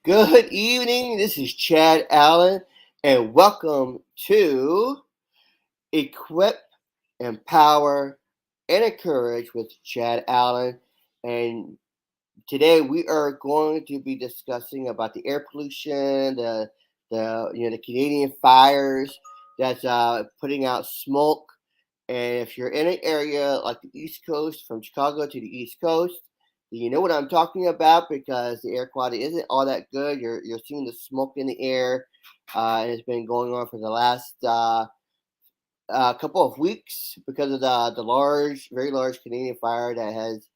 Good evening. This is Chad Allen, and welcome to Equip, Empower, and Encourage with Chad Allen. And today we are going to be discussing about the air pollution, the Canadian fires that's putting out smoke. And if you're in an area like the East Coast, from Chicago to the East Coast, you know what I'm talking about because the air quality isn't all that good. You're seeing the smoke in the air, and it's been going on for the last couple of weeks because of the very large Canadian fire that has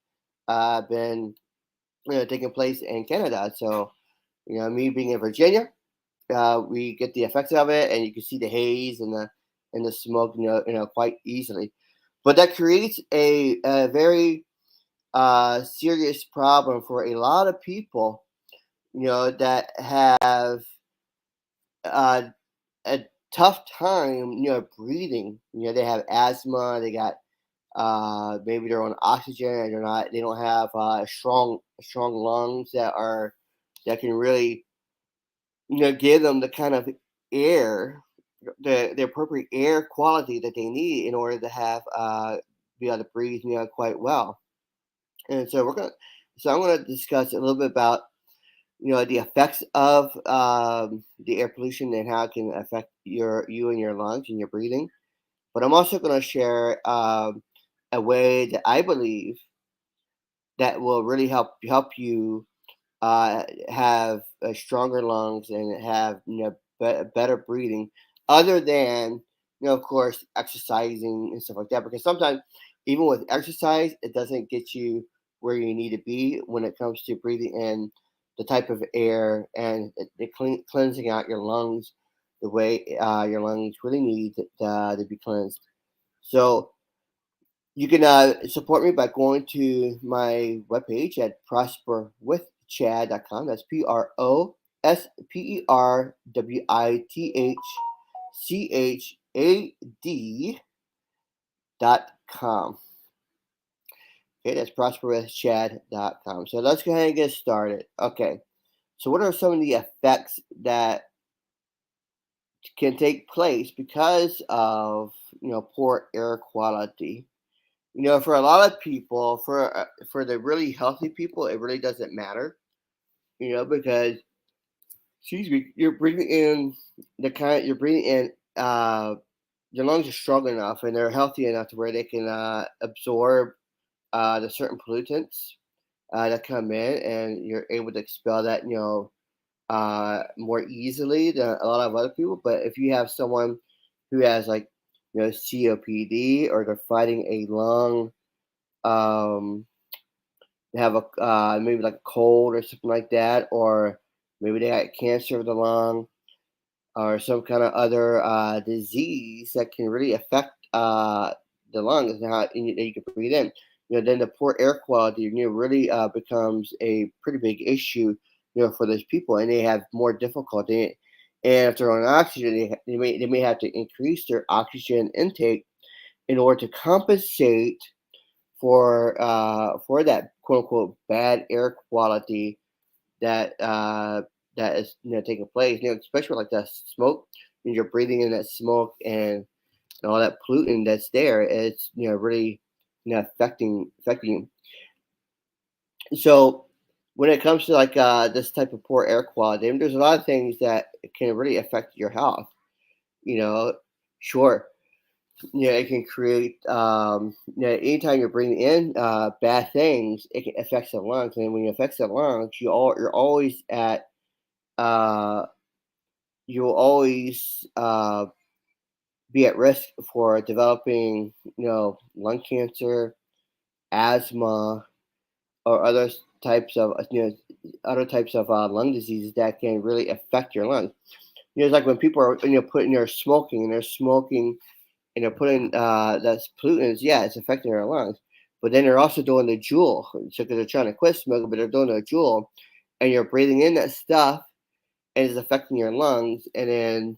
been taking place in Canada. So me being in Virginia, we get the effects of it, and you can see the haze and the smoke, quite easily. But that creates a very serious problem for a lot of people, that have uh, a tough time, breathing. They have asthma, they got maybe they're on oxygen, and they don't have strong lungs that can really give them the kind of air, the appropriate air quality that they need in order to have be able to breathe, quite well. And so I'm gonna discuss a little bit about the effects of the air pollution and how it can affect you and your lungs and your breathing. But I'm also gonna share a way that I believe that will really help you have stronger lungs and have better breathing, other than of course exercising and stuff like that. Because sometimes even with exercise, it doesn't get you where you need to be when it comes to breathing in the type of air and cleansing out your lungs the way your lungs really need to be cleansed. So you can support me by going to my webpage at prosperwithchad.com. That's prosperwithchad.com. Okay, that's prosperwithchad.com. So let's go ahead and get started. Okay, so what are some of the effects that can take place because of poor air quality? For a lot of people, for the really healthy people, it really doesn't matter. Because excuse me, you're breathing in your lungs are strong enough and they're healthy enough to where they can absorb the certain pollutants that come in, and you're able to expel that more easily than a lot of other people. But if you have someone who has like COPD, or they're fighting a lung, um, they have a maybe like a cold or something like that, or maybe they got cancer of the lung or some kind of other disease that can really affect the lungs and how you can breathe in. Then the poor air quality, really becomes a pretty big issue, for those people, and they have more difficulty. And if they're on oxygen, they may have to increase their oxygen intake in order to compensate for that quote unquote bad air quality that is taking place. Especially like that smoke, when you're breathing in that smoke and all that pollutant that's there. It's really affecting you. So when it comes to like this type of poor air quality, I mean, there's a lot of things that can really affect your health. You know, sure. It can create, anytime you're bringing in bad things, it can affect the lungs. And when it affects the lungs, you're always at, uh, you'll always be at risk for developing, lung cancer, asthma, or other types of lung diseases that can really affect your lungs. It's like when people are, putting their smoking and they're smoking and they're putting that's pollutants. Yeah, it's affecting their lungs. But then they're also doing the jewel. So because they're trying to quit smoking, but they're doing the jewel, and you're breathing in that stuff, and it's affecting your lungs. And then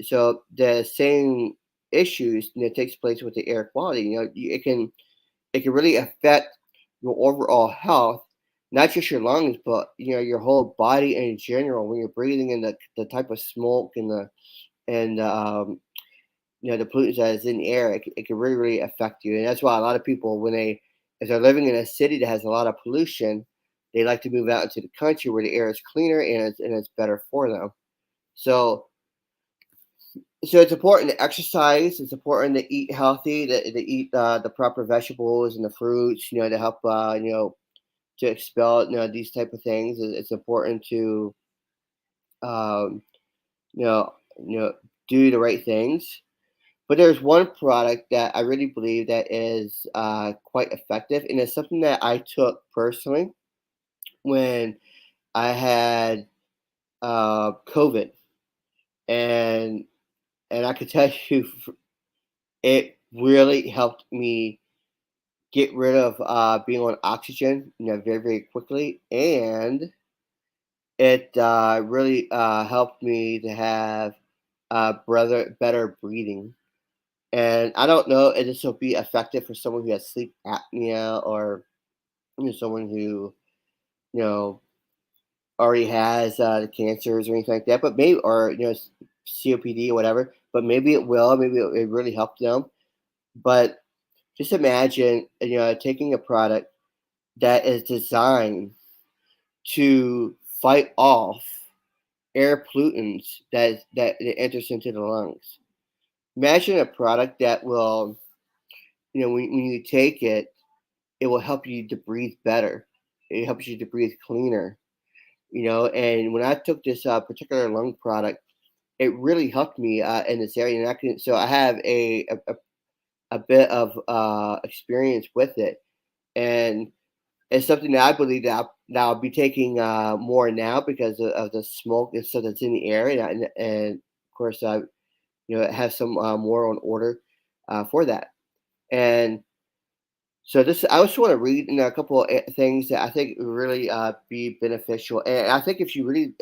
so the same issues takes place with the air quality. It can really affect your overall health. not just your lungs, but your whole body in general. When you're breathing in the type of smoke and the pollutants that is in the air, it can really really affect you. And that's why a lot of people, if they're living in a city that has a lot of pollution, they like to move out into the country where the air is cleaner and it's better for them. So so it's important to exercise. It's important to eat healthy, to eat the proper vegetables and the fruits, to help to expel these type of things. It's important to um, you know you know do the right things. But there's one product that I really believe that is quite effective, and it's something that I took personally when I had COVID, and I could tell you, it really helped me get rid of being on oxygen, very very quickly, and it really helped me to have better breathing. And I don't know if this will be effective for someone who has sleep apnea, or someone who you know already has the cancers or anything like that. But maybe, or COPD or whatever. But maybe it will. Maybe it really helped them. But just imagine taking a product that is designed to fight off air pollutants that enters into the lungs. Imagine a product that will, when you take it, it will help you to breathe better. It helps you to breathe cleaner. And when I took this particular lung product, it really helped me in this area. And I have a bit of experience with it, and it's something that I believe that I'll be taking more now because of the smoke and stuff that's in the air, and of course, it has some more on order for that. And so I just want to read a couple of things that I think would really be beneficial. And I think if you really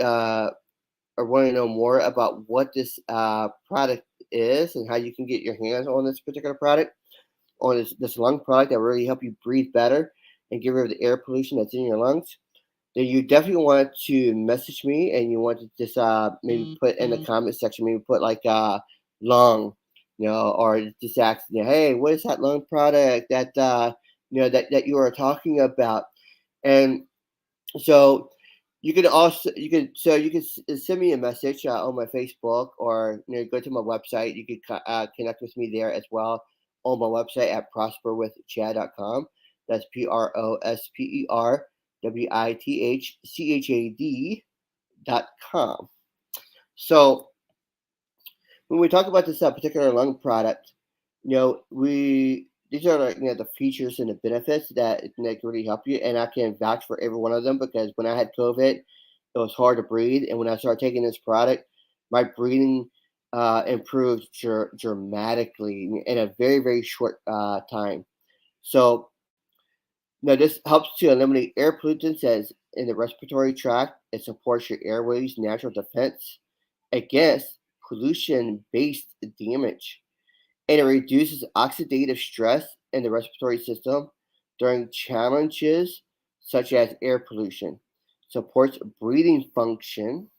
or want to know more about what this product is and how you can get your hands on this particular product, on this lung product that will really help you breathe better and get rid of the air pollution that's in your lungs, then you definitely want to message me, and you want to just maybe put in the comment section, maybe put like lung, or just ask, hey, what is that lung product that that you are talking about? And so you can send me a message on my Facebook, or go to my website. You can connect with me there as well on my website at prosperwithchad.com. That's prosperwithchad.com. So when we talk about this particular lung product, we these are like the features and the benefits that can really help you, and I can vouch for every one of them because when I had COVID, it was hard to breathe, and when I started taking this product, my breathing improved dramatically in a very very short time. So this helps to eliminate air pollutants as in the respiratory tract. It supports your airways' natural defense against pollution-based damage, and it reduces oxidative stress in the respiratory system during challenges such as air pollution, supports breathing function,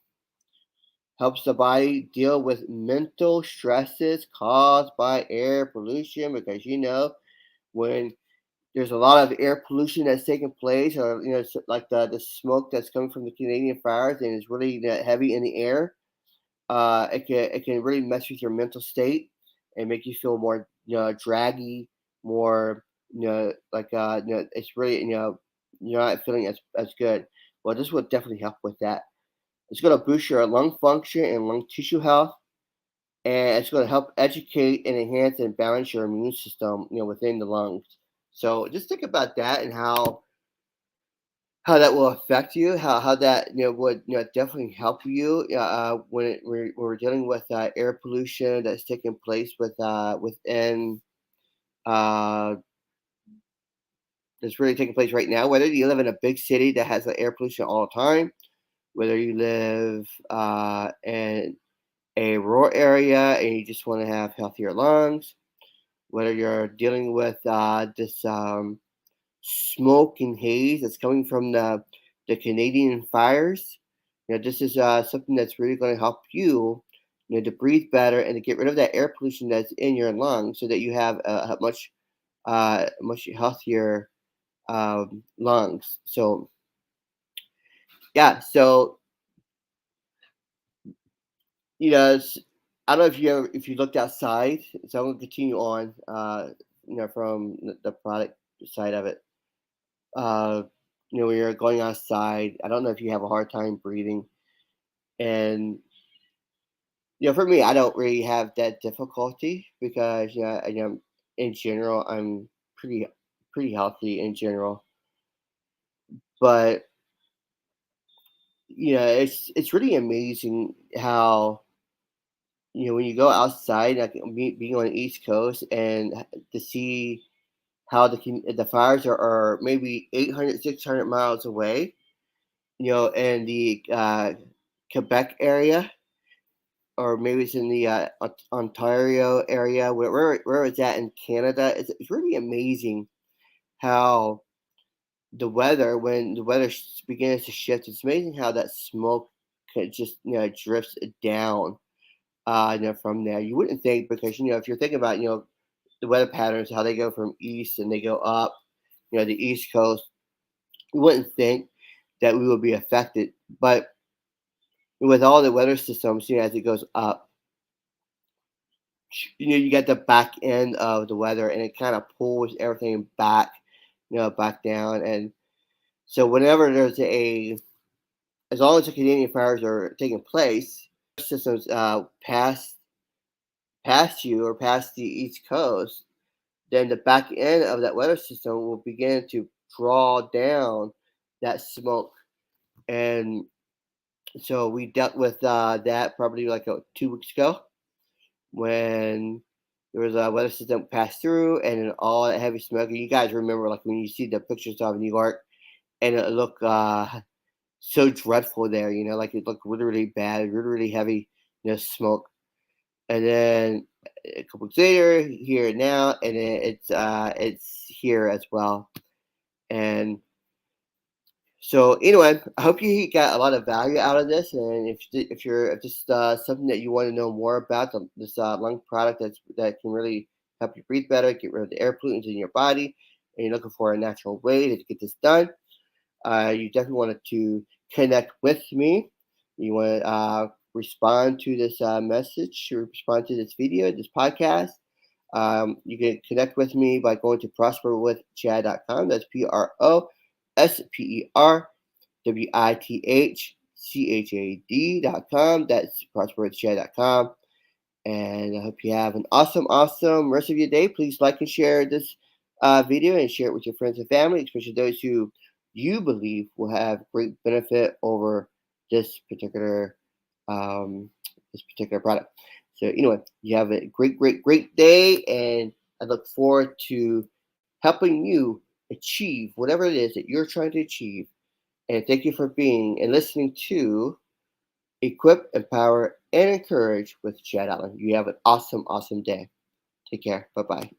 helps the body deal with mental stresses caused by air pollution, because when there's a lot of air pollution that's taking place, or like the smoke that's coming from the Canadian fires, and it's really heavy in the air. It can really mess with your mental state and make you feel more draggy, more like it's really you're not feeling as good. Well, this would definitely help with that. It's going to boost your lung function and lung tissue health, and it's going to help educate and enhance and balance your immune system within the lungs. So just think about that, and how that will affect you, how that would definitely help you when we're dealing with air pollution that's taking place within uh, that's really taking place right now. Whether you live in a big city that has air pollution all the time, whether you live in a rural area and you just want to have healthier lungs, whether you're dealing with this smoke and haze that's coming from the Canadian fires. This is something that's really going to help you, to breathe better and to get rid of that air pollution that's in your lungs, so that you have a much healthier lungs. So yeah, so I don't know if you looked outside. So I'm going to continue on, from the product side of it. Uh, when you're going outside, I don't know if you have a hard time breathing, and for me, I don't really have that difficulty because in general, I'm pretty healthy in general. But it's really amazing how when you go outside, like being on the East Coast, and to see how the fires are maybe 800, 600 miles away, in the Quebec area, or maybe it's in the Ontario area, where it's at in Canada. It's really amazing how when the weather begins to shift, it's amazing how that smoke just drifts down. From there, you wouldn't think, because if you're thinking about the weather patterns, how they go from east and they go up, the East Coast, you wouldn't think that we would be affected, but with all the weather systems, as it goes up, you get the back end of the weather, and it kind of pulls everything back, back down. And so whenever there's as long as the Canadian fires are taking place, systems past you or past the East Coast, then the back end of that weather system will begin to draw down that smoke. And so we dealt with that probably like 2 weeks ago, when there was a weather system passed through, and then all that heavy smoke. And you guys remember, like, when you see the pictures of New York, and it looked so dreadful there. Like, it looked really, really bad, really, really heavy, smoke. And then a couple weeks later, here now, and then it's here as well. And so anyway, I hope you got a lot of value out of this. And if this is something that you want to know more about, this lung product that can really help you breathe better, get rid of the air pollutants in your body, and you're looking for a natural way to get this done, you definitely wanted to connect with me. You want to respond to this message, or respond to this video, this podcast. You can connect with me by going to prosperwithchad.com. That's prosperwithchad.com. That's prosperwithchad.com. And I hope you have an awesome rest of your day. Please like and share this video, and share it with your friends and family, especially those who you believe will have great benefit over this particular product. So anyway, you have a great day, and I look forward to helping you achieve whatever it is that you're trying to achieve. And thank you for being and listening to Equip, Empower, and Encourage with Chad Allen. You have an awesome day. Take care. Bye bye.